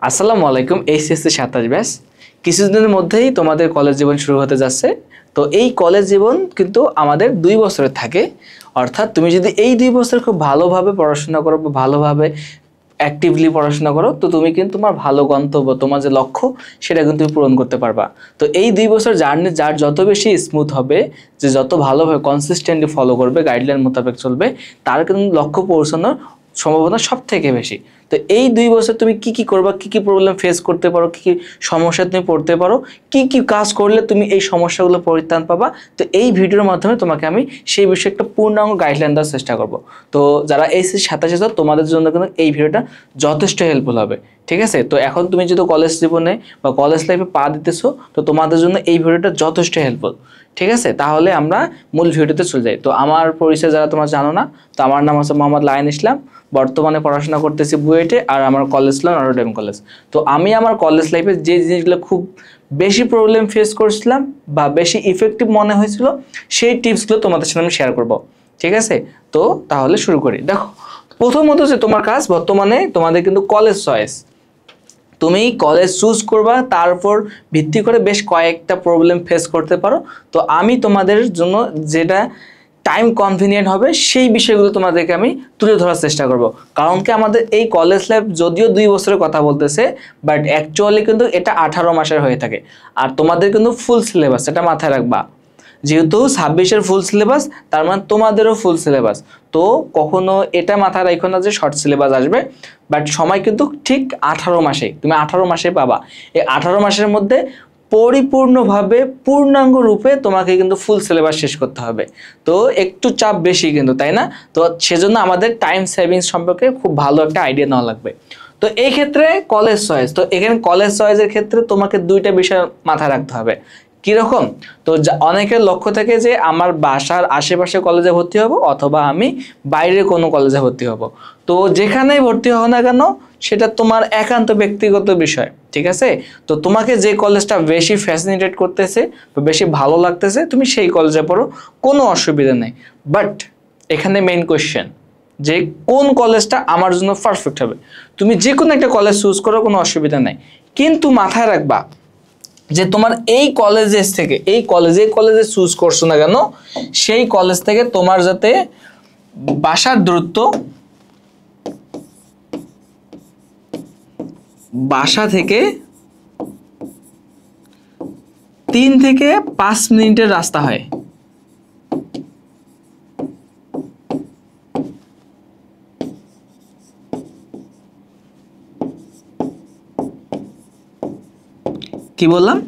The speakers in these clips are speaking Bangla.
আসসালামু আলাইকুম। এইচএসসি 27 ব্যাচ কিছুদিনের মধ্যেই তোমাদের কলেজ জীবন শুরু হতে যাচ্ছে। তো এই কলেজ জীবন কিন্তু আমাদের 2 বছরের থাকে। অর্থাৎ তুমি যদি এই 2 বছর খুব ভালোভাবে পড়াশোনা করো বা ভালোভাবে অ্যাক্টিভলি পড়াশোনা করো, তো তুমি কিন্তু তোমার ভালো গন্তব্য, তোমার যে লক্ষ্য সেটা কিন্তু তুমি পূরণ করতে পারবা। তো এই 2 বছর জার্নি যার যত বেশি স্মুথ হবে, যে যত ভালোভাবে কনসিস্টেন্টলি ফলো করবে, গাইডলাইন মোতাবেক চলবে, তার কিন্তু লক্ষ্য পৌঁছানোর সম্ভাবনা সব থেকে বেশি। তো এই 2 বছর তুমি কি কি করবা, কি কি প্রবলেম ফেস করতে পারো, কি কি সমস্যা তুমি পড়তে পারো, কি কি কাজ করলে তুমি এই সমস্যাগুলো পরিত্রাণ পাবা, তো এই ভিডিওর মাধ্যমে তোমাকে আমি সেই বিষয়ে একটা পূর্ণাঙ্গ গাইডলাইন দেওয়ার চেষ্টা করব। তো যারা এইচএসসি 27 তোমাদের জন্য কিন্তু এই ভিডিওটা যথেষ্ট হেল্পফুল হবে। ঠিক আছে, তো এখন তুমি যদি কলেজ জীবনে বা কলেজ লাইফে পা দিতেছো, তো তোমাদের জন্য এই ভিডিওটা যথেষ্ট হেল্পফুল। ঠিক আছে, তাহলে আমরা মূল ভিডিওতে চলে যাই। তো আমার পরিচয় যারা তোমরা জানো না, তো আমার নাম হচ্ছে মোহাম্মদ লায়ন ইসলাম। বর্তমানে পড়াশোনা করতেছি বুয়েটে, আর আমার কলেজ হলো নটরডেম কলেজ। তো আমি আমার কলেজ লাইফে যে জিনিসগুলো খুব বেশি প্রবলেম ফেস করছিলাম বা বেশি ইফেক্টিভ মনে হয়েছিল, সেই টিপসগুলো তোমাদের সাথে আমি শেয়ার করব। ঠিক আছে, তো তাহলে শুরু করি। দেখো, প্রথমত যে তোমার কাজ, বর্তমানে তোমাদের কিন্তু কলেজ চয়েস, তুমি কলেজ চুজ করবা, তারপর ভিত্তি করে বেশ কয়েকটা প্রবলেম ফেস করতে পারো। তো আমি তোমাদের জন্য যেটা টাইম কনভিনিয়েন্ট হবে সেই বিষয়গুলো তোমাদেরকে আমি তুলে ধরার চেষ্টা করব। কারণ কি, আমাদের এই কলেজ লাইফ যদিও 2 বছরের কথা বলতেছে, বাট অ্যাকচুয়ালি কিন্তু এটা 18 মাসের হয়ে থাকে। আর তোমাদের কিন্তু ফুল সিলেবাস, এটা মাথায় রাখবা। যেহেতু 26-এর ফুল সিলেবাস, তার মানে তোমাদেরও ফুল সিলেবাস। তো কখনো এটা মাথায় রাখো না যে শর্ট সিলেবাস আসবে, বাট সময় কিন্তু ঠিক 18 মাসে, তুমি 18 মাসে পাবা। এই 18 মাসের মধ্যে পরিপূর্ণভাবে পূর্ণাঙ্গ রূপে তোমাকে কিন্তু ফুল সিলেবাস শেষ করতে হবে। তো একটু চাপ বেশি কিন্তু, তাই না? তো সেজন্য আমাদের টাইম সেভিংস সম্পর্কে খুব ভালো একটা আইডিয়া নেওয়া লাগবে। তো এই ক্ষেত্রে কলেজ চয়েস, তো এখানে কলেজ চয়েসের ক্ষেত্রে তোমাকে 2টা বিষয় মাথায় রাখতে হবে। কিরকম? তো অনেকের লক্ষ্য থাকে যে আমার বাসার আশেপাশে কলেজে ভর্তি হব, অথবা আমি বাইরে কোনো কলেজে ভর্তি হব। তো যেখানেই ভর্তি হও না কেন, সেটা তোমার একান্ত ব্যক্তিগত বিষয়। ঠিক আছে, তো তোমাকে যে কলেজটা বেশি ফ্যাসিনেটেড করতেছে বা বেশি ভালো লাগতেছে, তুমি সেই কলেজে পড়ো, কোনো অসুবিধা নেই। বাট এখানে মেইন কোয়েশ্চেন, যে কোন কলেজটা আমার জন্য পারফেক্ট হবে। তুমি যে কোনো একটা কলেজ চুজ করো, কোনো অসুবিধা নেই, কিন্তু মাথায় রাখবা যে তোমার এই কলেজের থেকে, এই কলেজে চুজ করছো না কেন, সেই কলেজ থেকে তোমার যাতে বাসার দূরত্ব, বাসা থেকে 3 থেকে 5 মিনিটের রাস্তা হয়। কি বললাম?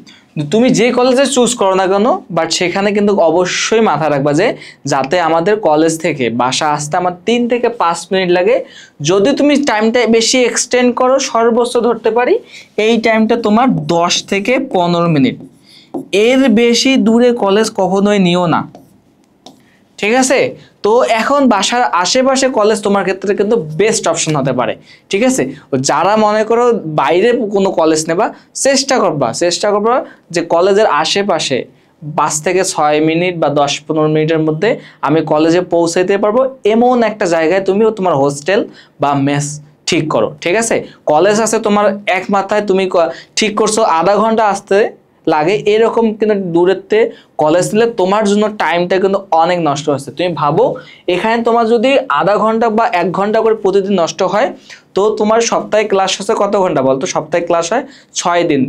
তুমি যে কলেজে চুজ করো না কেন, বাট সেখানে কিন্তু অবশ্যই মাথায় রাখবা যে যাতে আমাদের কলেজ থেকে বাসা আসতে আমার 3 থেকে 5 মিনিট লাগে। যদি তুমি টাইমটা বেশি এক্সটেন্ড করো, সর্বোচ্চ ধরতে পারি এই টাইমটা তোমার 10 থেকে 15 মিনিট। এর বেশি দূরে কলেজ কখনোই নিও না। ঠিক আছে, তো এখন বাসার আশেপাশে কলেজ তোমার ক্ষেত্রে কিন্তু বেস্ট অপশন হতে পারে। ঠিক আছে, যারা মনে করো বাইরে কোনো কলেজ নেবা, চেষ্টা করবা যে কলেজের আশেপাশে 5 থেকে 6 মিনিট বা 10-15 মিনিটের মধ্যে আমি কলেজে পৌঁছাইতে পারবো, এমন একটা জায়গায় তুমি তোমার হোস্টেল বা মেস ঠিক করো। ঠিক আছে, কলেজ আছে তোমার এক মাথায়, তুমি ঠিক করছো আধা ঘন্টা আসতে লাগে, এরকম কিন্তু দূরত্বে কলেজ নিলে তোমার জন্য টাইমটা কিন্তু অনেক নষ্ট হচ্ছে। তুমি ভাবো, এখানে তোমার যদি আধা ঘন্টা বা 1 ঘন্টা করে প্রতিদিন নষ্ট হয়, তো তোমার সপ্তাহে ক্লাস হচ্ছে কত ঘন্টা বলতো? সপ্তাহে ক্লাস হয় 6 দিন।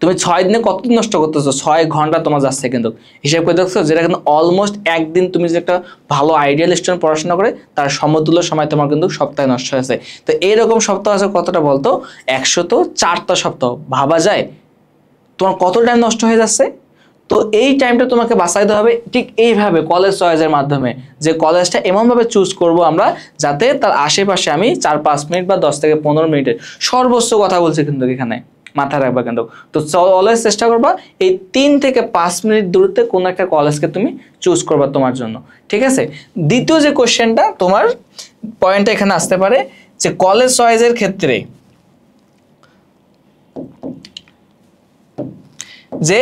তুমি 6 দিনে কতদিন নষ্ট করতেছো? 6 ঘন্টা তোমার যাচ্ছে কিন্তু। হিসাব করে দেখছো, যেটা কিন্তু অলমোস্ট একদিন তুমি যে একটা ভালো আইডিয়াল স্টুডেন্ট পড়াশোনা করে তার সমতুল্য সময় তোমার কিন্তু সপ্তাহে নষ্ট হয়েছে। তো এইরকম সপ্তাহ আছে কতটা বলতো? 104টা সপ্তাহ। ভাবা যায় তোমার কত টাইম নষ্ট হয়ে যাচ্ছে। তো এই টাইমটা তোমাকে বাঁচাইতে হবে ঠিক এইভাবে, কলেজ চয়েসের মাধ্যমে, যে কলেজটা এমনভাবে চুজ করব আমরা যাতে তার আশেপাশে আমি 4-5 মিনিট বা 10 থেকে 15 মিনিটের সর্বোচ্চ কথা বলছি কিন্তু এখানে, মাথায় রাখবা কিন্তু। তো অলওয়েজ চেষ্টা করবা এই 3 থেকে 5 মিনিট দূরত্বে কোনো একটা কলেজকে তুমি চুজ করবা তোমার জন্য। ঠিক আছে, দ্বিতীয় যে কোশ্চেনটা তোমার পয়েন্টটা এখানে আসতে পারে, যে কলেজ চয়েসের ক্ষেত্রে যে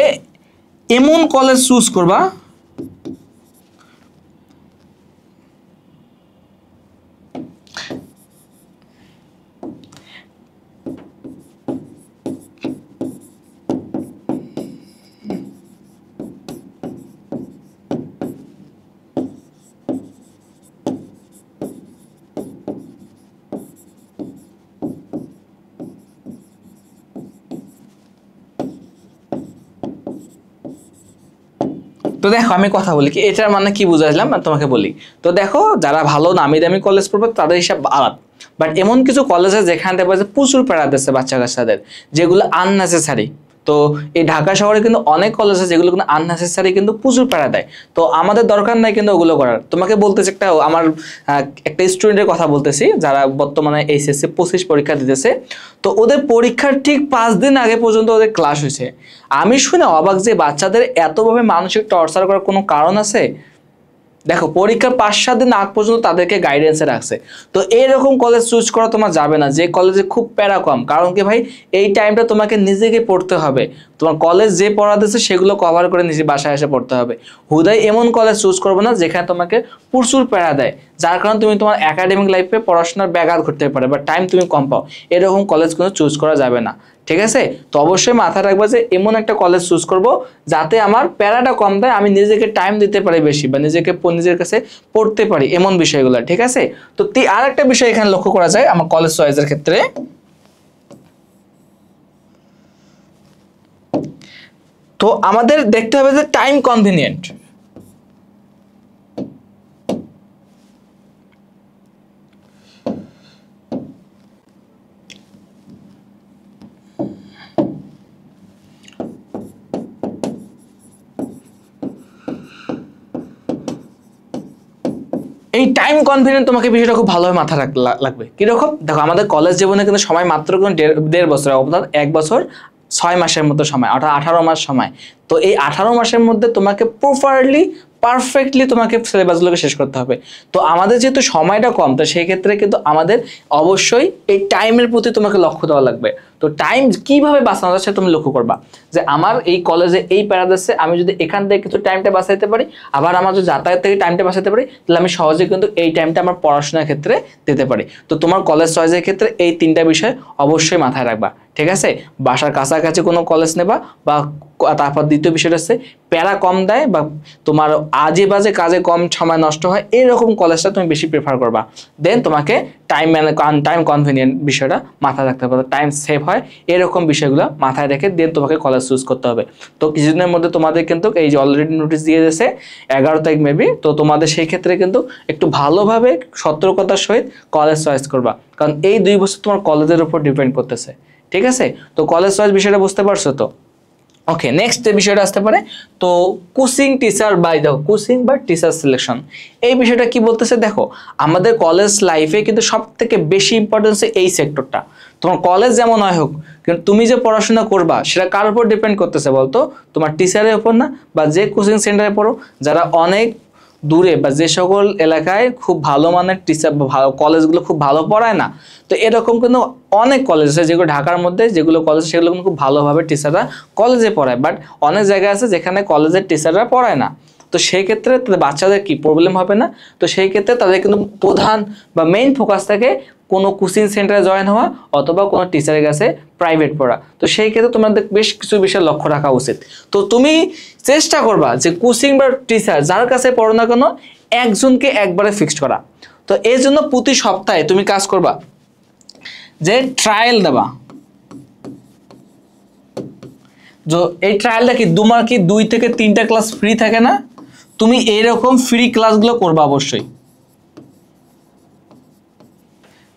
এমন কলেজ চুজ করবা দেখো আমি কথা বলি কি এটার মানে কি বুঝাইলাম তোমাকে বলি। তো দেখো যারা ভালো নামি দামি কলেজ পড়বে তাদের হিসাব আলাদা, বাট এমন কিছু কলেজ আছে যেখানে দেখবে যে প্রচুর প্যারা দিচ্ছে বাচ্চা কাচ্চাদের, যেগুলো আননেসেসারি। তো এই ঢাকা শহরে কিন্তু অনেক কলেজ আছে যেগুলো কিন্তু আননেসেসারি কিন্তু প্রচুর প্যারা দেয়। তো আমাদের দরকার নাই কিন্তু ওগুলো করার। তোমাকে বলতেছি একটা আমার একটা স্টুডেন্টের কথা বলতেছি যারা বর্তমানে এইচএসসি 25 পরীক্ষা দিতেছে। তো ওদের পরীক্ষার ঠিক 5 দিন আগে পর্যন্ত ওদের ক্লাস হয়েছে। আমি শুনে অবাক যে বাচ্চাদের এতভাবে মানসিক টর্চার করার কোনো কারণ আছে? দেখো পরীক্ষার 5-7 দিন আগ পর্যন্ত তাদেরকে গাইডেন্সে রাখছে। তো এইরকম কলেজ চুজ করা তোমার যাবে না যে কলেজে খুব প্যারা কম। কারণ কি ভাই, এই টাইমটা তোমাকে নিজেকে পড়তে হবে, তোমার কলেজ যে পড়াতেছে সেগুলো কভার করে নিজে বাসায় এসে পড়তে হবে। হুদাই এমন কলেজ চুজ করবে না যেখানে তোমাকে প্রচুর প্যারা দেয়, যার কারণে তুমি তোমার একাডেমিক লাইফে পড়াশোনার ব্যাঘাত ঘটতে পারে বা টাইম তুমি কম পাও। এরকম কলেজ কিন্তু চুজ করা যাবে না, ঠিক আছে? তো অবশ্যই মাথায় রাখবা যে এমন একটা কলেজ চুজ করব যাতে আমার প্যারাটা কম দেয়, আমি নিজেকে টাইম দিতে পারি বেশি বা নিজের কাছে পড়তে পারি, এমন বিষয়গুলো, ঠিক আছে? তো আর একটা বিষয় এখানে লক্ষ্য করা যায় আমার কলেজ চয়েসের ক্ষেত্রে। তো আমাদের দেখতে হবে যে টাইম কনভিনিয়েন্ট। এই টাইম কনভিনিয়েন্ট তোমাকে বিষয়টা খুব ভালোভাবে মাথায় লাগবে। কিরকম? দেখো আমাদের কলেজ জীবনে কিন্তু সময় মাত্র কিন্তু 1.5 বছর, অর্থাৎ 1 বছর 6 মাসের মতো সময়, অর্থাৎ 18 মাস সময়। তো এই 18 মাসের মধ্যে তোমাকে প্রপারলি পারফেক্টলি তোমাকে সিলেবাসগুলোকে শেষ করতে হবে। তো আমাদের যেহেতু সময়টা কম, তো সেই ক্ষেত্রে কিন্তু আমাদের অবশ্যই এই টাইমের প্রতি তোমাকে লক্ষ্য দেওয়া লাগবে। তো টাইম কিভাবে বাঁচানো যাচ্ছে তুমি লক্ষ্য করবা যে আমার এই কলেজে এই প্যারাদাসে আমি যদি এখান থেকে কিছু টাইমটা বাঁচাইতে পারি, আবার আমার যদি যাতায়াত থেকে টাইমটা বাঁচাতে পারি, তাহলে আমি সহজে কিন্তু এই টাইমটা আমার পড়াশোনার ক্ষেত্রে দিতে পারি। তো তোমার কলেজ চয়েসের ক্ষেত্রে এই 3টা বিষয় অবশ্যই মাথায় রাখবা, ঠিক আছে? বাসার কাছাকাছি কোনো কলেজ নেবা, বা তারপর দ্বিতীয় বিষয়টা হচ্ছে প্যারা কম দেয় বা তোমার আজে বাজে কাজে কম সময় নষ্ট হয়, এরকম কলেজটা তুমি বেশি প্রেফার করবা। দেন তোমাকে টাইম কনভিনিয়েন্ট বিষয়টা মাথায় রাখতে হবে, টাইম সেভ হয়, এরকম বিষয়গুলো মাথায় রেখে দেন তোমাকে কলেজ চুজ করতে হবে। তো কিছুদিনের মধ্যে তোমাদের কিন্তু এই যে অলরেডি নোটিশ দিয়ে দিয়েছে 11 তারিখ মেবি, তো তোমাদের সেই ক্ষেত্রে কিন্তু একটু ভালোভাবে সতর্কতার সহিত কলেজ চয়েস করবা, কারণ এই 2 বছর তোমার কলেজের উপর ডিপেন্ড করতেছে, ঠিক আছে? তো কলেজ চয়েস বিষয়টা বুঝতে পারছো তো? ওকে, নেক্সট যে বিষয়টা আসতে পারে, তো কোচিং টিচার কোচিং বা টিচার সিলেকশন, এই বিষয়টা কি বলতেছে? দেখো আমাদের কলেজ লাইফে কিন্তু সব থেকে বেশি ইম্পর্টেন্স এই সেক্টরটা। তোমার কলেজ যেমন হয় হোক, কিন্তু তুমি যে পড়াশোনা করবা সেটা কার উপর ডিপেন্ড করতেছে বলতো? তোমার টিচারের উপর না? বা যে কোচিং সেন্টারে পড়ো, যারা অনেক দূরে বা যে সকল এলাকায় খুব ভালো মানের টিচার বা ভালো কলেজগুলো খুব ভালো পড়ায় না, তো এরকম কিন্তু অনেক কলেজ আছে যেগুলো ঢাকার মধ্যে যেগুলো কলেজ সেগুলো কিন্তু খুব ভালোভাবে টিচাররা কলেজে পড়ায়, বাট অনেক জায়গায় আছে যেখানে কলেজের টিচাররা পড়ায় না। তো সেই ক্ষেত্রে তাদের বাচ্চাদের কি প্রবলেম হবে না? তো সেই ক্ষেত্রে তাদের কিন্তু প্রধান বা মেইন ফোকাস থাকে কোনো কোচিং সেন্টারে জয়েন হওয়া অথবা কোনো টিচারের কাছে প্রাইভেট পড়া। তো সেই ক্ষেত্রে তোমাদের বেশ কিছু বিষয় লক্ষ্য রাখা উচিত। তো তুমি চেষ্টা করবা যে কোচিং বা টিচার যার কাছে পড়ো না কেন একজনকে একবারে ফিক্সড করা। তো এই জন্য প্রতি সপ্তাহে তুমি কাজ করবা যে ট্রায়াল দেবা। এই ট্রায়ালটা কি তোমার কি 2 থেকে 3টা ক্লাস ফ্রি থাকে না? তুমি এইরকম ফ্রি ক্লাসগুলো করবা অবশ্যই।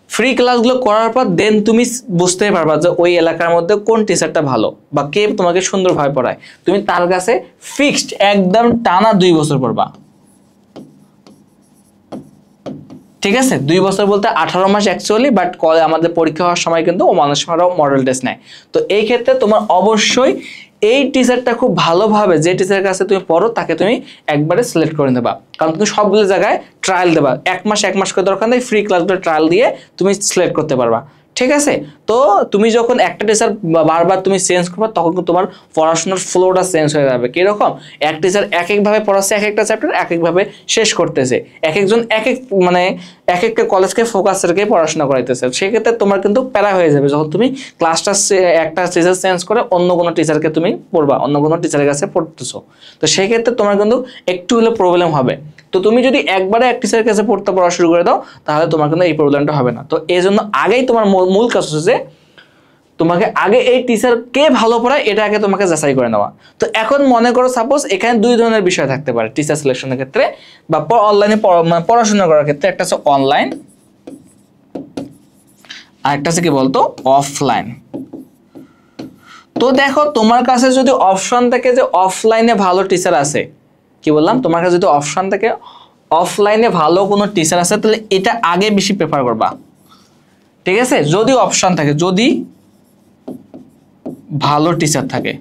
ফ্রি ক্লাসগুলো করার পর দেন তুমি বুঝতে পারবা যে ওই এলাকার মধ্যে কোন টিচারটা ভালো বা কে তোমাকে সুন্দরভাবে পড়ায়। তুমি তার কাছে ফিক্সড একদম টানা 2 বছর পড়বা, ঠিক আছে? 2 বছর বলতে 18 মাস অ্যাকচুয়ালি, বাট আমাদের পরীক্ষা হওয়ার সময় কিন্তু মানুষরাও মডেল টেস্ট নেয়। তো এই ক্ষেত্রে তোমার অবশ্যই এই টিচারটা খুব ভালোভাবে, যে টিচারের কাছে তুমি পড়ো তাকে তুমি একবারে সিলেক্ট করে নেবা, কারণ তুমি সবগুলো জায়গায় ট্রায়াল দেবা। 1 মাস করে দরকার নেই, ফ্রি ক্লাসগুলো ট্রায়াল দিয়ে তুমি সিলেক্ট করতে পারবা, ঠিক আছে? তো তুমি যখন একটা টিচার বারবার তুমি চেঞ্জ করবে তখন তোমার পড়াশোনার ফ্লোটা চেঞ্জ হয়ে যাবে। কিরকম? এক টিচার এক একভাবে পড়াচ্ছে, এক একটা চ্যাপ্টার এক একভাবে শেষ করতেছে, এক একজন এক একটা কলেজকে ফোকাস রেখে পড়াশোনা করাইতেছে। সেক্ষেত্রে তোমার কিন্তু প্যারা হয়ে যাবে যখন তুমি ক্লাসটা একটা টিচার চেঞ্জ করে অন্য কোনো টিচারকে তুমি পড়বা, অন্য কোনো টিচারের কাছে পড়তেছো। তো সেক্ষেত্রে তোমার কিন্তু একটু হলে প্রবলেম হবে। তো তুমি যদি একবারে এক টিচারের কাছে পড়া শুরু করে দাও তাহলে তোমার কিন্তু এই প্রবলেমটা হবে না। তো এই জন্য আগেই তোমার মূল কাজ হচ্ছে যে তোমাকে আগে এই টিচার কে ভালো পড়ায় এটা আগে তোমাকে যাচাই করে নেওয়া। তো এখন মনে করো সাপোজ এখানে দুই ধরনের বিষয় থাকতে পারে টিচার সিলেকশনের ক্ষেত্রে বা অনলাইনে পড়াশোনা করার ক্ষেত্রে। একটা হচ্ছে অনলাইন আর একটা হচ্ছে কি বলতো অফলাইন। তো দেখো তোমার কাছে যদি অপশন থাকে যে অফলাইনে ভালো টিচার আছে, কি বললাম, তোমার কাছে যদি অপশন থাকে অফলাইনে ভালো কোনো টিচার আছে তাহলে এটা আগে বেশি প্রেফার করবা, ঠিক আছে? যদি অপশন থাকে, যদি ভালো টিচার থাকে।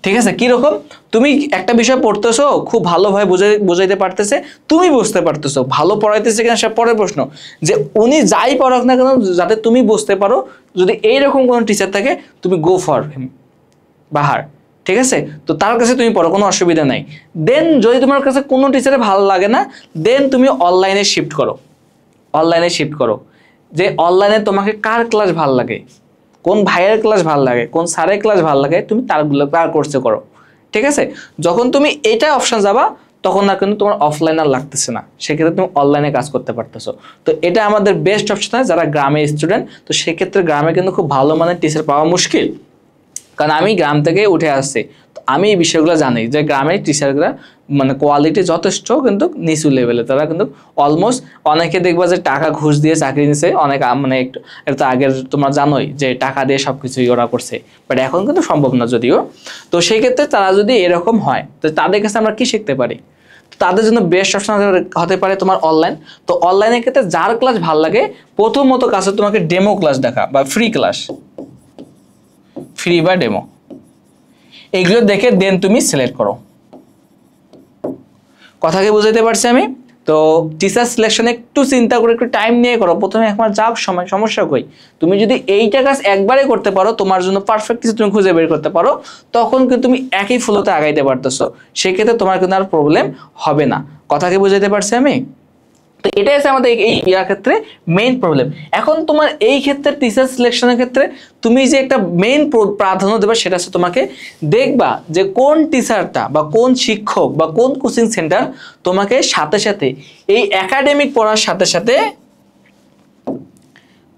ঠিক আছে, কিরকম, তুমি একটা বিষয় পড়তেছো খুব ভালোভাবে বোঝাইতে পারতেছে, তুমি বুঝতে পারতেছো, ভালো পড়াইতেছে কিনা সে পরের প্রশ্ন, যে উনি যাই পড়াক না কেন যাতে তুমি বুঝতে পারো, যদি এইরকম কোনো টিচার থাকে তুমি গো ফর হিম বাহার, ঠিক আছে? তো তার কাছে তুমি পড়ো, কোনো অসুবিধা নাই। দেন যদি তোমার কাছে কোনো টিচারে ভালো লাগে না, দেন তুমি অনলাইনে শিফট করো, অনলাইনে শিফট করো। যে অনলাইনে তোমাকে কার ক্লাস ভালো লাগে, কোন ভাইয়ের ক্লাস ভালো লাগে, কোন স্যারের ক্লাস ভালো লাগে, তুমি তার কোর্সে করো, ঠিক আছে? যখন তুমি এটা অপশন যাবা তখন আর কিন্তু তোমার অফলাইন আর লাগতেছে না, সেক্ষেত্রে তুমি অনলাইনে কাজ করতে পারতেছো। তো এটা আমাদের বেস্ট অপশন হয় যারা গ্রামে স্টুডেন্ট। তো সেক্ষেত্রে গ্রামে কিন্তু খুব ভালো মানের টিচার পাওয়া মুশকিল, কারণ আমি গ্রাম থেকে উঠে আসছি। তো আমি এই বিষয়গুলো জানি যে গ্রামের টিচাররা মানে কোয়ালিটি যথেষ্ট কিন্তু নিচু লেভেলে, তারা কিন্তু অলমোস্ট অনেকে দেখবা যে টাকা ঘুষ দিয়ে চাকরি নিছে, অনেক মানে একটু এটা আগের তোমরা জানোই যে টাকা দিয়ে সবকিছুই ওরা করছে, বাট এখন কিন্তু সম্ভব না যদিও। তো সেই ক্ষেত্রে তারা যদি এরকম হয় তো তাদের কাছে আমরা কি শিখতে পারি? তাদের জন্য বেস্ট অপশন হতে পারে তোমার অনলাইন। তো অনলাইনের ক্ষেত্রে যার ক্লাস ভালো লাগে প্রথমত কাছে তোমাকে ডেমো ক্লাস দেখা বা ফ্রি ক্লাস, ফ্রি বা ডেমো, এইগুলো দেখে দেন তুমি সিলেক্ট করো। কথা কি বুঝাইতে পারছি আমি? তো টিচার সিলেকশন একটু চিন্তা করে একটু টাইম নিয়ে করো। প্রথমে একবার যাও সমস্যা কই, তুমি যদি এইটা কাজ একবারে করতে পারো, তোমার জন্য পারফেক্ট কিছু তুমি খুঁজে বের করতে পারো, তখন কিন্তু তুমি একই ফ্লোতে আগাইতে পারতেছো, সেক্ষেত্রে তোমার কিন্তু আর প্রবলেম হবে না। কথা কি বুঝাইতে পারছি আমি? তো এটাই আছে আমাদের এই ইয়ার ক্ষেত্রে মেইন প্রবলেম। এখন তোমার এই ক্ষেত্রে টিচার সিলেকশনের ক্ষেত্রে তুমি যে একটা মেইন প্রাধান্য দেবে সেটা হচ্ছে তোমাকে দেখবা যে কোন টিচারটা বা কোন শিক্ষক বা কোন কোচিং সেন্টার তোমাকে সাথে সাথে এই একাডেমিক পড়ার সাথে সাথে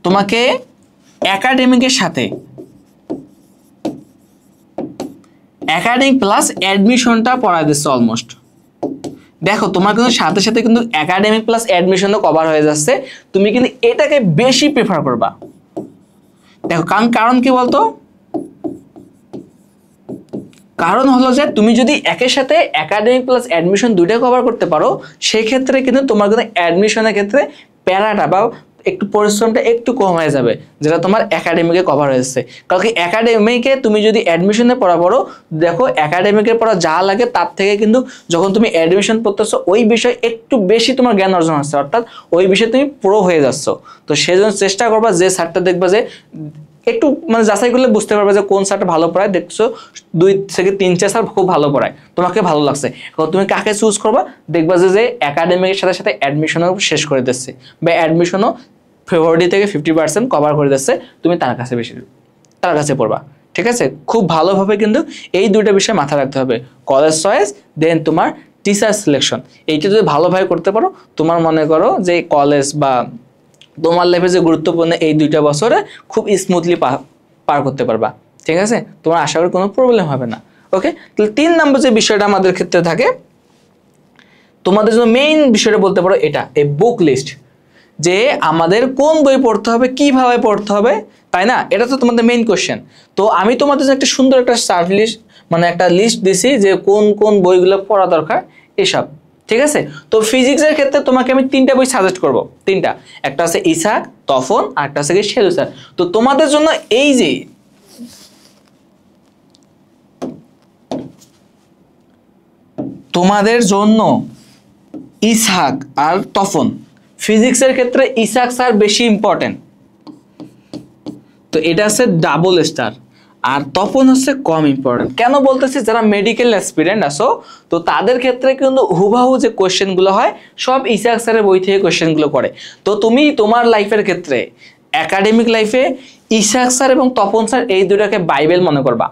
তোমাকে একাডেমিকের সাথে একাডেমিক প্লাস অ্যাডমিশনটা পড়ায় দিচ্ছে অলমোস্ট। দেখো তোমার কিন্তু সাথে সাথে কিন্তু একাডেমিক প্লাস অ্যাডমিশনও কভার হয়ে যাচ্ছে, তুমি কিন্তু এটাকে বেশি প্রেফার করবা। দেখো কারণ কি বলতো, কারণ হলো যে তুমি যদি একের সাথে একাডেমিক প্লাস অ্যাডমিশন দুইটা কভার করতে পারো, সেই ক্ষেত্রে কিন্তু তোমার কিন্তু অ্যাডমিশনের ক্ষেত্রে প্যারাটা বা একটু পরিশ্রমটা একটু কম হয়ে যাবে, যেটা তোমার একাডেমিকে কভার হয়েছে। কারণ কি একাডেমিকে তুমি যদি অ্যাডমিশনে পড়ো, দেখো একাডেমিকের পড়া যা লাগে তার থেকে কিন্তু যখন তুমি অ্যাডমিশন পড়তেছো ওই বিষয়ে একটু বেশি তোমার জ্ঞান অর্জন হচ্ছে, অর্থাৎ ওই বিষয়ে তুমি প্রো হয়ে যাচ্ছ। তো সেই জন্য চেষ্টা করবা যে স্যারটা দেখবা যে একটু মানে যাচাই করলে বুঝতে পারবে যে কোন স্যারটা ভালো পড়ায়, দেখছো 2 থেকে 3-4 স্যার খুব ভালো পড়ায়, তোমাকে ভালো লাগছে, এখন তুমি কাকে চুজ করবা, দেখবা যে একাডেমিকের সাথে সাথে অ্যাডমিশনও শেষ করে দিচ্ছে বা অ্যাডমিশনও ফেব্রুয়ারি থেকে 50% কভার করে দিচ্ছে, তুমি তার কাছে পড়বা। ঠিক আছে, খুব ভালোভাবে কিন্তু এই দুইটা বিষয় মাথায় রাখতে হবে, কলেজ চয়েস দেন তোমার টিচার সিলেকশন। এইটা যদি ভালোভাবে করতে পারো, তোমার মনে করো যে কলেজ বা তোমার লাইফে যে গুরুত্বপূর্ণ এই 2টা বছরে খুব স্মুথলি পার করতে পারবা। ঠিক আছে, তোমার আশা করি কোনো প্রবলেম হবে না। ওকে, তাহলে 3 নম্বর যে বিষয়টা আমাদের ক্ষেত্রে থাকে, তোমাদের জন্য মেইন বিষয়টা বলতে পারো এটা, এই বুক লিস্ট, যে আমাদের কোন বই পড়তে হবে, কিভাবে পড়তে হবে, তাই না? এটা তো তোমাদের মেইন কোশ্চেন। তো আমি তোমাদের জন্য একটা সুন্দর একটা সার্চ লিস্ট মানে একটা লিস্ট দিছি যে কোন কোন বইগুলো পড়া দরকার এসব। ঠিক আছে, তো ফিজিক্সের ক্ষেত্রে তোমাকে আমি 3টা বই সাজেস্ট করব, 3টা, একটা আছে ইসাক, তফন, আর একটা আছে শেলু স্যার। তো তোমাদের জন্য এই যে তোমাদের জন্য ইসাক আর তফন, ফিজিক্সের ক্ষেত্রে ইসাক স্যার বেশি ইম্পর্টেন্ট, তো এটা আছে ডাবল স্টার, আর তপন হচ্ছে কম ইম্পর্টেন্ট। কেন বলতেছি, যারা মেডিকেল অ্যাসপিরেন্ট আসো তো তাদের ক্ষেত্রে কিন্তু হুবাহু যে কোয়েশ্চেনগুলো হয় সব ইসাক স্যারের বই থেকে কোয়েশ্চেনগুলো করে। তো তুমি তোমার লাইফের ক্ষেত্রে একাডেমিক লাইফে ইসাক স্যার এবং তপন স্যার এই দুটাকে বাইবেল মনে করবা,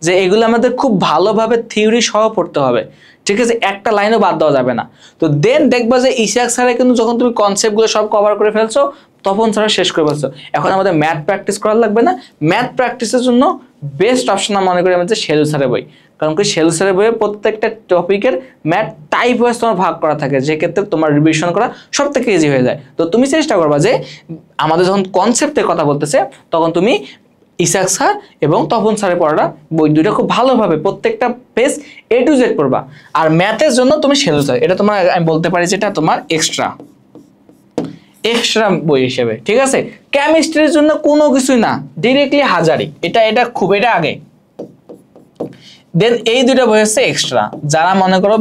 যে এগুলো আমাদের খুব ভালোভাবে থিওরি সহ পড়তে হবে। ঠিক আছে, একটা লাইনও বাদ দেওয়া যাবে না। তো দেন দেখবা যে ইশাক স্যারে কিন্তু যখন তুমি কনসেপ্টগুলো সব কভার করে ফেলছো তখন স্যার শেষ করে ফেলছো, এখন আমাদের ম্যাথ প্র্যাকটিস করা লাগবে না। ম্যাথ প্র্যাকটিসের জন্য বেস্ট অপশন আমি মনে করি আমাদের শেলু স্যারের বই, কারণ কি শেলু স্যারের বইয়ে প্রত্যেকটা টপিকের ম্যাথ টাইপ ওয়াইজ তোমার ভাগ করা থাকে, যেক্ষেত্রে তোমার রিভিশন করা সব থেকে ইজি হয়ে যায়। তো তুমি চেষ্টা করবা যে আমাদের যখন কনসেপ্টের কথা বলতেছে তখন তুমি ইসাক স্যার এবং তপন স্যারের পড়াটা বই দুইটা খুব ভালোভাবে প্রত্যেকটা পেজ A to Z পড়বা। আর ম্যাথের জন্য তুমি শেলু স্যার, এটা তোমার আমি বলতে পারি যেটা তোমার এক্সট্রা বই হিসেবে, ঠিক আছে। কেমিস্ট্রির জন্য কোনো কিছুই না, ডিরেক্টলি হাজারি, এটা খুব এটা আগে। দেন এই দুইটা বই হচ্ছে এক্সট্রা, যারা মনে করো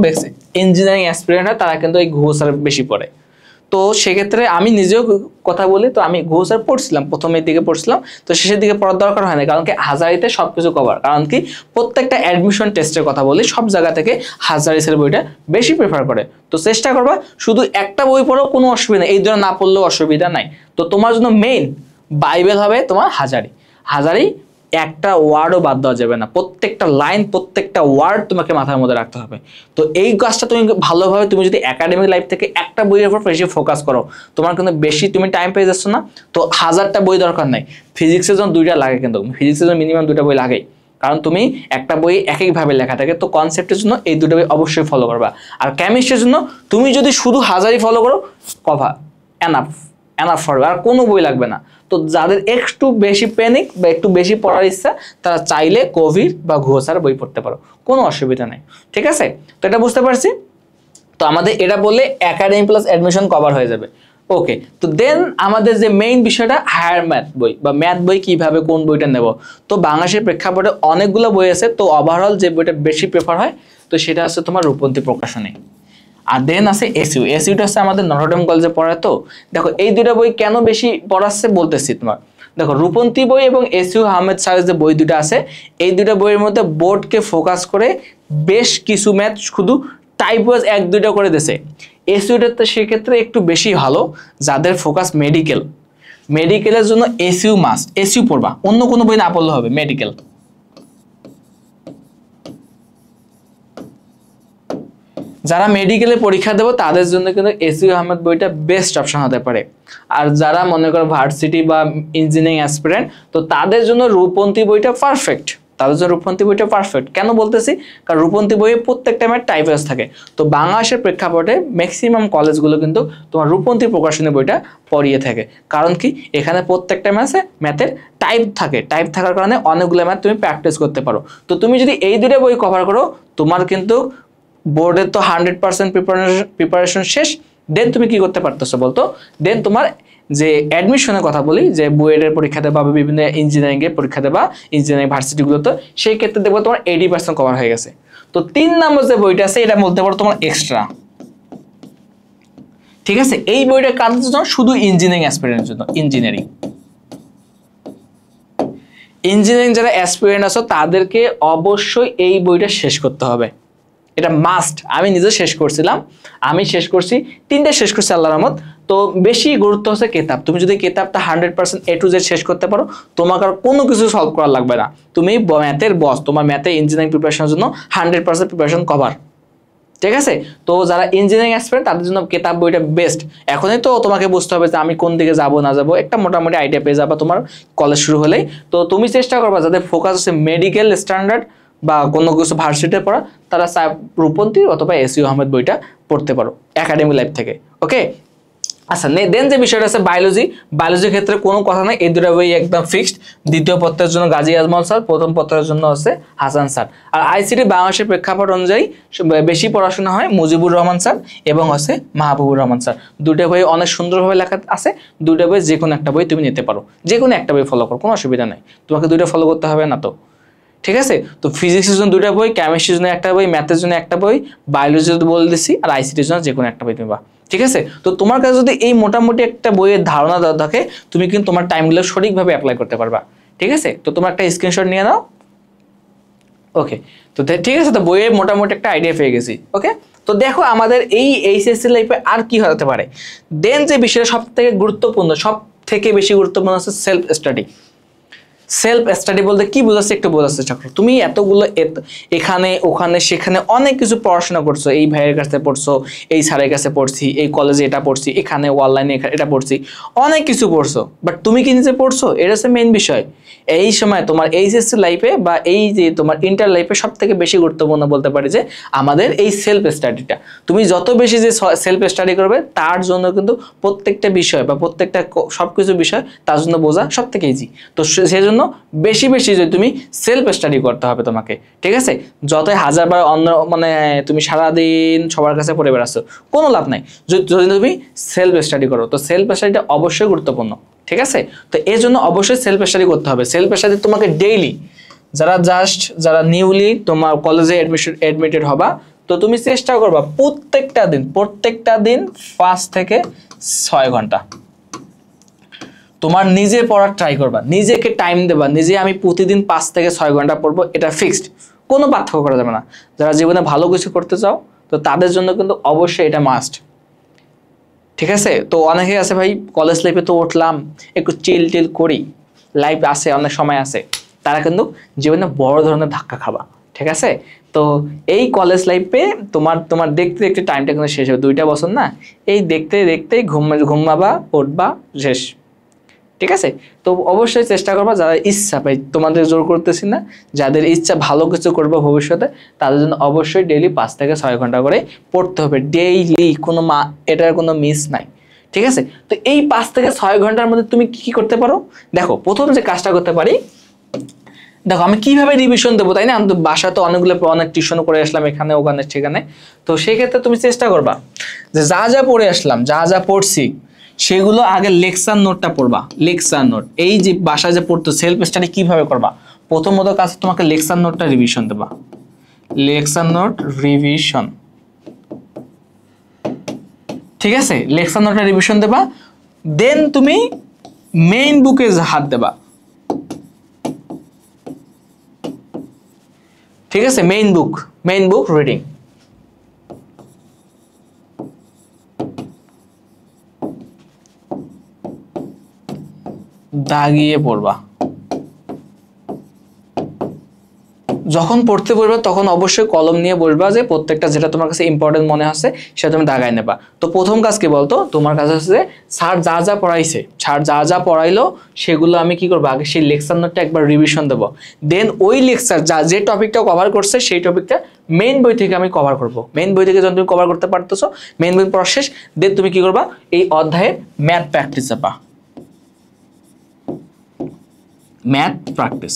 ইঞ্জিনিয়ারিং অ্যাসপিরেন্ট হয় তারা কিন্তু এই ঘোষ স্যার বেশি পড়ে। তো সেক্ষেত্রে আমি নিজেও কথা বলি, তো আমি ঘোষ স্যার পড়ছিলাম, প্রথমের দিকে পড়ছিলাম, তো শেষের দিকে পড়ার দরকার হয় না, কারণ কি হাজারিতে সবকিছু কভার। কারণ কি প্রত্যেকটা অ্যাডমিশন টেস্টের কথা বলি, সব জায়গা থেকে হাজারি স্যারের বইটা বেশি প্রেফার করে। তো চেষ্টা করবা শুধু একটা বই পড়ো, কোনো অসুবিধা নেই, এই ধরনের না পড়লেও অসুবিধা নাই। তো তোমার জন্য মেইন বাইবেল হবে তোমার হাজারি, একটা ওয়ার্ডও বাদ দেওয়া যাবে না, প্রত্যেকটা লাইন প্রত্যেকটা ওয়ার্ড তোমাকে মাথার মধ্যে রাখতে হবে। তো এই কাজটা তুমি ভালোভাবে, তুমি যদি একাডেমিক লাইফ থেকে একটা বইয়ের উপর বেশি ফোকাস করো, তোমার কিন্তু বেশি তুমি টাইম পেয়ে যাচ্ছ না। তো 1000টা বই দরকার নাই, ফিজিক্সের জন্য 2টা লাগে, কিন্তু ফিজিক্সের জন্য মিনিমাম 2টা বই লাগেই, কারণ তুমি একটা বই এক একভাবে লেখা থাকে। তো কনসেপ্টের জন্য এই 2টা বই অবশ্যই ফলো করবা। আর কেমিস্ট্রির জন্য তুমি যদি শুধু হাজারি ফলো করো, কভার এনাফ ফর, আর কোনো বই লাগবে না। তো যাদের একটু বেশি প্যানিক বা একটু বেশি পড়ার ইচ্ছা, তারা চাইলে কবির বা ঘোষার বই পড়তে পারো, কোনো অসুবিধা নেই, ঠিক আছে। তো এটা বুঝতে পারছি। তো আমাদের এটা বললে একাডেমি প্লাস অ্যাডমিশন কভার হয়ে যাবে। ওকে, তো দেন আমাদের যে মেইন বিষয়টা হায়ার ম্যাথ বই বা ম্যাথ বই কিভাবে কোন বইটা নেব। তো বাংলাদেশের প্রেক্ষাপটে অনেকগুলো বই আছে, তো ওভারঅল যে বইটা বেশি প্রেফার হয় তো সেটা হচ্ছে তোমার রূপন্তী প্রকাশনী। আর দেন আছে এসইউটা হচ্ছে আমাদের নটরডেম কলেজে পড়ায়। তো দেখো এই দুইটা বই কেন বেশি পড়াচ্ছে বলতেছি তোমার। দেখো রূপন্তী বই এবং এসইউ আহমেদ স্যারের যে বই দুটো আছে, এই দুটো বইয়ের মধ্যে বোর্ডকে ফোকাস করে বেশ কিছু ম্যাথ শুধু টাইপ ওয়াইজ 1-2টা করে দিয়েছে। এসইউটাতে সেক্ষেত্রে একটু বেশি ভালো, যাদের ফোকাস মেডিকেলের জন্য এসইউ মাস্ট, এসইউ পড়বা, অন্য কোনো বই না পড়লে হবে। মেডিকেল যারা মেডিকেলে পরীক্ষা দেবো তাদের জন্য কিন্তু এসইউ আহমেদ বইটা বেস্ট অপশন হতে পারে। আর যারা মনে করো ভার্সিটি বা ইঞ্জিনিয়ারিং অ্যাসপিরেন্ট, তো তাদের জন্য রূপন্তী বইটা পারফেক্ট। কেন বলতেছি, কারণ রূপন্তী বইয়ে প্রত্যেকটা ম্যাথ টাইপ ওয়াইজ থাকে। তো বাংলাদেশের প্রেক্ষাপটে ম্যাক্সিমাম কলেজগুলো কিন্তু তোমার রূপন্তী প্রকাশনী বইটা পড়িয়ে থাকে। কারণ কি এখানে প্রত্যেকটা ম্যাথের টাইপ থাকে, টাইপ থাকার কারণে অনেকগুলো ম্যাথ তুমি প্র্যাকটিস করতে পারো। তো তুমি যদি এই দুটো বই কভার করো, তোমার কিন্তু বোর্ডের তো 100% প্রিপারেশন শেষ। দেন তুমি কি করতে পারতেছো বলতো, দেন তোমার যে অ্যাডমিশনের কথা বলি, যে বুয়েটের পরীক্ষা দেবা বা বিভিন্ন ইঞ্জিনিয়ারিং এর পরীক্ষা দেবা ইঞ্জিনিয়ারিং ভার্সিটিগুলোতে, সেই ক্ষেত্রে দেখবো তোমার 80% কভার হয়ে গেছে। তো 3 নম্বর যে বইটা আছে এটা বলতে পারো তোমার এক্সট্রা, ঠিক আছে। এই বইটা কাদের জন্য, শুধু ইঞ্জিনিয়ারিং অ্যাসপিরেন্টের জন্য। ইঞ্জিনিয়ারিং যারা অ্যাসপিরেন্ট আছো তাদেরকে অবশ্যই এই বইটা শেষ করতে হবে, এটা মাস্ট। আমি নিজে শেষ করছিলাম, আমি শেষ করছি 3টা শেষ করছি আল্লাহর রহমত। তো বেশি গুরুত্ব হচ্ছে কেতাব। তুমি যদি কেতাবটা 100% A to Z শেষ করতে পারো, তোমাকে আর কোনো কিছু সলভ করা লাগবে না, তুমি ম্যাথের বস। তোমার ম্যাথে ইঞ্জিনিয়ারিং প্রিপারেশনের জন্য 100% প্রিপারেশন কভার, ঠিক আছে। তো যারা ইঞ্জিনিয়ারিং অ্যাসপিরেন্ট তাদের জন্য কেতাব বইটা বেস্ট। এখনই তো তোমাকে বুঝতে হবে যে আমি কোন দিকে যাব না যাব, একটা মোটামুটি আইডিয়া পেয়ে যাবা তোমার কলেজ শুরু হলেই। তো তুমি চেষ্টা করবা যাদের ফোকাস হচ্ছে মেডিকেল স্ট্যান্ডার্ড বা কোনো কিছু ভার্সিটিতে পড়া, তারা রূপন্তী অথবা এসইউ আহমেদ বইটা পড়তে পারো একাডেমিক লাইফ থেকে। ওকে, আচ্ছা দেন যে বিষয়টা আছে বায়োলজির ক্ষেত্রে কোনো কথা নাই, এই দুটো বই একদম ফিক্সড। দ্বিতীয় পত্রের জন্য গাজী আজমল স্যার, প্রথম পত্রের জন্য আছে হাসান স্যার। আর আইসিটি বাংলাদেশের প্রেক্ষাপট অনুযায়ী বেশি পড়াশোনা হয় মুজিবুর রহমান স্যার এবং আছে মাহবুবুর রহমান স্যার। দুটো বই অনেক সুন্দরভাবে লেখা আছে, দুটো বই যে কোনো একটা বই তুমি নিতে পারো, যে কোনো একটা বই ফলো করো, কোনো অসুবিধা নেই, তোমাকে দুটো ফলো করতে হবে না। তো ঠিক আছে, তো ফিজিক্সের জন্য 2টা বই, কেমিস্ট্রির জন্য একটা বই, ম্যাথের জন্য একটা বই, বায়োলজির জন্য বলে দিচ্ছি, আর আইসিটির জন্য যে কোনো একটা বই তুমি বা, ঠিক আছে। তো তোমার কাছে যদি এই মোটামুটি একটা বইয়ের ধারণা দেওয়া থাকে, তুমি কিন্তু তোমার টাইমগুলো সঠিকভাবে অ্যাপ্লাই করতে পারবা, ঠিক আছে। তো তোমার একটা স্ক্রিনশট নিয়ে নাও। ওকে, তো ঠিক আছে, তো বইয়ের মোটামুটি একটা আইডিয়া পেয়ে গেছি। ওকে, তো দেখো আমাদের এই এইচএসসি লাইফে আর কি হতে পারে। দেন যে বিষয়টা সব থেকে গুরুত্বপূর্ণ, সব থেকে বেশি গুরুত্বপূর্ণ হচ্ছে সেলফ সেলফ স্টাডি বলতে কি বোঝাচ্ছে একটু বোঝার চেষ্টা করো। তুমি এতগুলো এখানে ওখানে সেখানে অনেক কিছু পড়াশোনা করছো, এই ভাইয়ের কাছে পড়ছো, এই স্যারের কাছে পড়ছি, এই কলেজে এটা পড়ছি, এখানে অনলাইনে এটা পড়ছি, অনেক কিছু পড়ছো, বাট তুমি কি নিজে পড়ছো? এটা হচ্ছে মেইন বিষয়। এই সময় তোমার এইচএসসি লাইফে বা এই যে তোমার ইন্টার লাইফে সব থেকে বেশি গুরুত্বপূর্ণ বলতে পারি যে আমাদের এই সেলফ স্টাডিটা। তুমি যত বেশি যে সেলফ স্টাডি করবে তার জন্য কিন্তু প্রত্যেকটা বিষয় বা প্রত্যেকটা সবকিছু বিষয় তার জন্য বোঝা সব থেকে ইজি। তো সেজন্য বেশি বেশি যে তুমি সেলফ স্টাডি করতে হবে তোমাকে, ঠিক আছে? যতই হাজারবার অন্য মানে তুমি সারাদিন সবার কাছে পড়ে বেড়াচ্ছ, কোনো লাভ নাই যদি তুমি সেলফ স্টাডি করো। তো সেলফ স্টাডিটা অবশ্যই গুরুত্বপূর্ণ, ঠিক আছে? তো এর জন্য অবশ্যই সেলফ স্টাডি করতে হবে। সেলফ স্টাডি তোমাকে ডেইলি, যারা নিউলি তোমার কলেজে এডমিটেড হবা, তো তুমি চেষ্টা করবা প্রত্যেকটা দিন 5 থেকে 6 ঘন্টা তোমার নিজে পড়ার ট্রাই করবা, নিজেকে টাইম দেবা, নিজে আমি প্রতিদিন 5 থেকে 6 ঘন্টা পড়বো, এটা ফিক্সড, কোনো পার্থক্য করা যাবে না। যারা জীবনে ভালো কিছু করতে চাও তো তাদের জন্য কিন্তু অবশ্যই এটা মাস্ট, ঠিক আছে? তো অনেকেই আছে ভাই কলেজ লাইফে তো উঠলাম একটু চিল করি, লাইফ আছে অনেক সময় আছে, তারা কিন্তু জীবনে বড় ধরনের ধাক্কা খাবা, ঠিক আছে? তো এই কলেজ লাইফে তোমার দেখতে দেখতে টাইমটা কিন্তু শেষ হবে, 2টা বছর না, এই দেখতে দেখতেই ঘুমাবা উঠবা শেষ, ঠিক আছে? তো অবশ্যই চেষ্টা করবা, যারা ইচ্ছা পাই তোমাদের জোর করতেছি না, যাদের ইচ্ছা ভালো কিছু করবে ভবিষ্যতে তাদের জন্য অবশ্যই ডেইলি 5 থেকে 6 ঘন্টা করে পড়তে হবে, ডেইলি, কোনো এটার কোনো মিস নাই, ঠিক আছে? তো এই 5 থেকে 6 ঘন্টার মধ্যে তুমি কি করতে পারো? দেখো প্রথম যে কাজটা করতে পারি, দেখো আমি কিভাবে রিভিশন দেবো, তাই না? আমি তো বাসায় তো অনেক টিউশন করে আসলাম এখানে ওখানে সেখানে, তো সেই ক্ষেত্রে তুমি চেষ্টা করবা যে যা পড়ে আসলাম, যা পড়ছি সেগুলো আগে লেকচার নোটটা পড়বা। লেকচার নোট, এই যে বাসায় যে পড়তো সেলফ স্টাডি কিভাবে করবা, প্রথমত কাজ তোমাকে লেকচার নোটটা রিভিশন দেবা, লেকচার নোট রিভিশন, ঠিক আছে? লেকচার নোটটা রিভিশন দেবা, দেন তুমি মেইন বুকে হাত দেবা, ঠিক আছে? মেইন বুক রিডিং, দাগিয়ে পড়বা। যখন পড়তে বসবা তখন অবশ্যই কলম নিয়ে বসবা, যে প্রত্যেকটা যেটা তোমার কাছে ইম্পর্টেন্ট মনে হচ্ছে সেটা তুমি দাগায় নেবা। তো প্রথম কাজ কি বলতো, তোমার কাছে হচ্ছে যে স্যার যা পড়াইছে, স্যার যা পড়াইলো সেগুলো আমি কি করবো, আগে সেই লেকচার নোটটা একবার রিভিশন দেবো, দেন ওই লেকচার যে টপিকটা কভার করছে সেই টপিকটা মেইন বই থেকে আমি কভার করব। মেইন বই থেকে যখন তুমি কভার করতে পারতেছো, মেইন বই পড়া শেষ, দেন তুমি কি করবা, এই অধ্যায়ে ম্যাথ প্র্যাকটিস যাবা, ম্যাথ প্র্যাকটিস,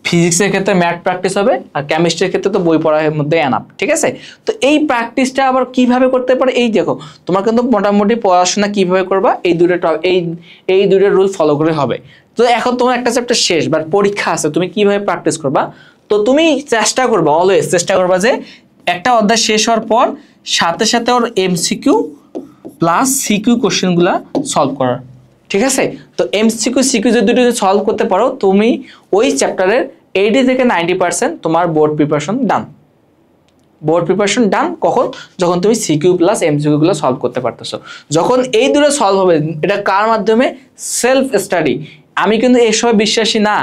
ফিজিক্সের ক্ষেত্রে ম্যাথ প্র্যাকটিস হবে, আর কেমিস্ট্রির ক্ষেত্রে তো বই পড়ার মধ্যে এনাফ, ঠিক আছে? তো এই প্র্যাকটিসটা আবার কিভাবে করতে পারে, এই দেখো তোমার কিন্তু মোটামুটি পড়াশোনা কিভাবে করবা এই দুটো রুল ফলো করে হবে। তো এখন তোমার একটা চ্যাপ্টার শেষ, বাট পরীক্ষা আছে, তুমি কিভাবে প্র্যাকটিস করবা? তো তুমি চেষ্টা করবা, অলওয়েজ চেষ্টা করবা যে একটা অধ্যায় শেষ হওয়ার পর সাথে সাথে ওর এমসিকিউ প্লাস সিকিউ কোশ্চেনগুলা সলভ করার, ঠিক আছে? তো এমসিকিউ সিকিউ যদি দুটো সলভ করতে পারো, তুমি ওই চ্যাপ্টারের 80 থেকে 90% তোমার বোর্ড প্রিপারেশন ডান। কখন? যখন তুমি সিকিউ প্লাস এমসিকিউ গুলো সলভ করতে পারতেছো। যখন এই দুটো সলভ হবে, এটা কার মাধ্যমে? Self study. আমি কিন্তু এই সময় বিশ্বাসী না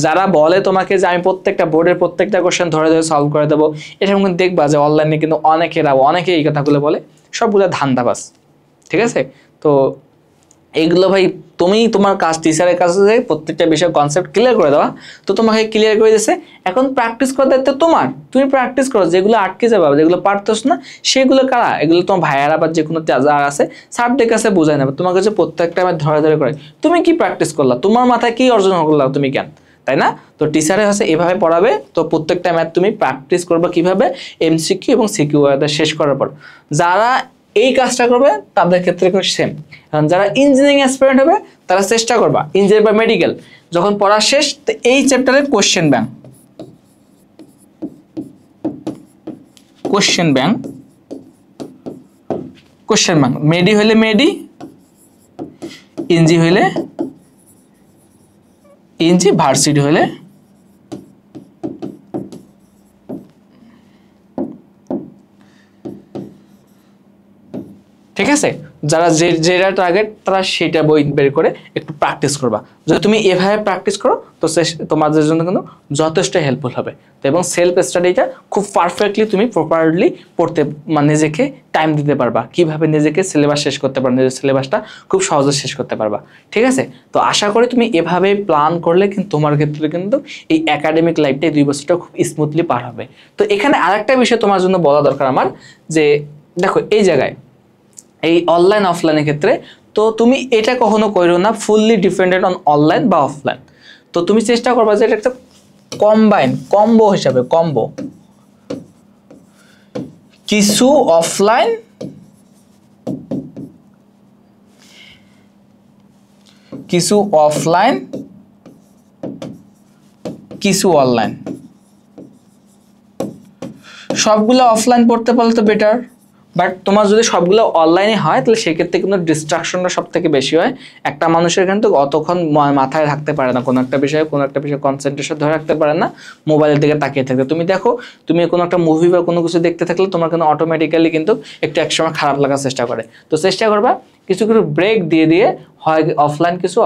যারা বলে তোমাকে যে আমি প্রত্যেকটা বোর্ডের প্রত্যেকটা কোশ্চেন ধরে সলভ করে দেবো, এরকম কিন্তু দেখবা যে অনলাইনে কিন্তু অনেকে এই কথাগুলো বলে, সবগুলো ধান্দাবাজ, ঠিক আছে? তো এইগুলো ভাই তুমি তোমার কাজ টিচারের কাছে প্রত্যেকটা বিষয় কনসেপ্ট ক্লিয়ার করে দেওয়া, তো তোমাকে ক্লিয়ার করে দিয়েছে, এখন প্র্যাকটিস করার দায়িত্ব তোমার, তুমি প্র্যাকটিস করো, যেগুলো আটকে যাবে যেগুলো পারতোস না সেগুলো কারা, এগুলো তোমার ভাইয়ারা বা যে কোনো যা আছে স্যারদের কাছে বোঝায় নেবে, তোমার কাছে প্রত্যেকটা আমি ধরে করে তুমি কি প্র্যাকটিস করলা, তোমার মাথায় কি অর্জন করলা তুমি জ্ঞান, তাই না? তো টিচারে হচ্ছে এভাবে পড়াবে, তো প্রত্যেকটা ম্যাথ তুমি প্র্যাকটিস করবে কিভাবে, এমসিকিউ এবং সিকিউ শেষ করার পর। যারা এই কাজটা করবে তাদের ক্ষেত্রে সেম। এখন যারা ইঞ্জিনিয়ারিং অ্যাসপিরেন্ট হবে তারা চেষ্টা করবা ইঞ্জিনিয়ারিং বা মেডিকেল যখন পড়া শেষ, তো এই চ্যাপ্টারের কোশ্চেন ব্যাংক মেডি হইলে মেডি, ইঞ্জি হইলে ইঞ্জি, ভার্সিটি হইলে ঠিক আছে? যারা যেটা টার্গেট তারা সেটা বই বের করে একটু প্র্যাকটিস করবা। যদি তুমি এভাবে প্র্যাকটিস করো তো তোমাদের জন্য কিন্তু যথেষ্ট হেল্পফুল হবে। তো এবং সেলফ স্টাডিটা খুব পারফেক্টলি তুমি প্রপারলি পড়তে নিজেকে টাইম দিতে পারবা, কিভাবে নিজেকে সিলেবাস শেষ করতে পারবা, নিজের সিলেবাসটা খুব সহজে শেষ করতে পারবা। ঠিক আছে? তো আশা করি তুমি এভাবে প্ল্যান করলে কিন্তু তোমার ক্ষেত্রে কিন্তু এই একাডেমিক লাইফটা 2 বছরটা খুব স্মুথলি পার হবে। তো এখানে আরেকটা বিষয় তোমার জন্য বলা দরকার আমার, যে দেখো এই জায়গায় এই অনলাইন অফলাইনের ক্ষেত্রে তো তুমি এটা কখনো করো না ফুললি ডিপেন্ডেন্ট অন অনলাইন বা অফলাইন। তো তুমি চেষ্টা করবা যে এটা একটা কম্বো হিসাবে, কিছু অফলাইন কিছু অনলাইন, সবগুলো অফলাইন পড়তে পারলে তো বেটার। বাট তোমার যদি সবগুলো অনলাইনে হয় তাহলে সেক্ষেত্রে কিন্তু ডিস্ট্রাকশনটা সব থেকে বেশি হয়। একটা মানুষের কিন্তু অতক্ষণ মাথায় থাকতে পারে না কোনো একটা বিষয়ে কনসেন্ট্রেশন ধরে রাখতে পারে না, মোবাইলের দিকে তাকিয়ে থাকতে। তুমি দেখো, তুমি কোনো একটা মুভি বা কোনো কিছু দেখতে থাকলে তোমার কিন্তু অটোমেটিক্যালি কিন্তু একটু একসময় খারাপ লাগার চেষ্টা করে। তো চেষ্টা করবা কিছু ব্রেক দিয়ে হয় অফলাইন কিছু,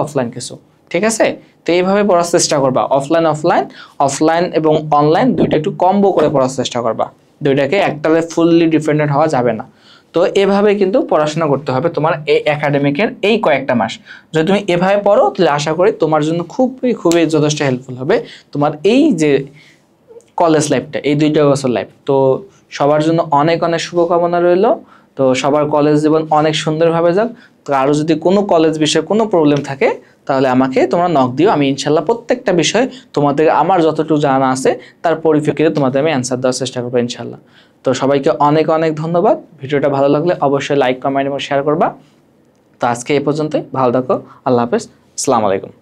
ঠিক আছে? তো এইভাবে পড়ার চেষ্টা করবা, অফলাইন এবং অনলাইন দুইটা একটু কম্বো করে পড়ার চেষ্টা করবা, দুইটাকে একটাতে ফুললি ডিপেন্ডেন্ট হওয়া যাবে না। তো এভাবে কিন্তু পড়াশোনা করতে হবে তোমার এই একাডেমিকের এই কয়েকটা মাস। যদি তুমি এভাবে পড়ো তাহলে আশা করি তোমার জন্য খুবই যথেষ্ট হেল্পফুল হবে তোমার এই যে কলেজ লাইফটা, এই 2 বছর লাইফ। তো সবার জন্য অনেক শুভকামনা রইল। তো সবার কলেজ জীবন অনেক সুন্দরভাবে যাক। তো আরও যদি কোনো কলেজ বিষয়ে কোনো প্রবলেম থাকে তাহলে আমাকে তোমরা নক দিও, আমি ইনশাল্লাহ প্রত্যেকটা বিষয় তোমাদের আমার যতটুকু জানা আছে তার পরিপ্রেক্ষিতে তোমাদের আমি অ্যান্সার দেওয়ার চেষ্টা করবো ইনশাল্লাহ। তো সবাইকে অনেক ধন্যবাদ। ভিডিওটা ভালো লাগলে অবশ্যই লাইক, কমেন্ট এবং শেয়ার করবা। তো আজকে এই পর্যন্তই, ভালো থাকো, আল্লাহ হাফেজ, আসসালামু আলাইকুম।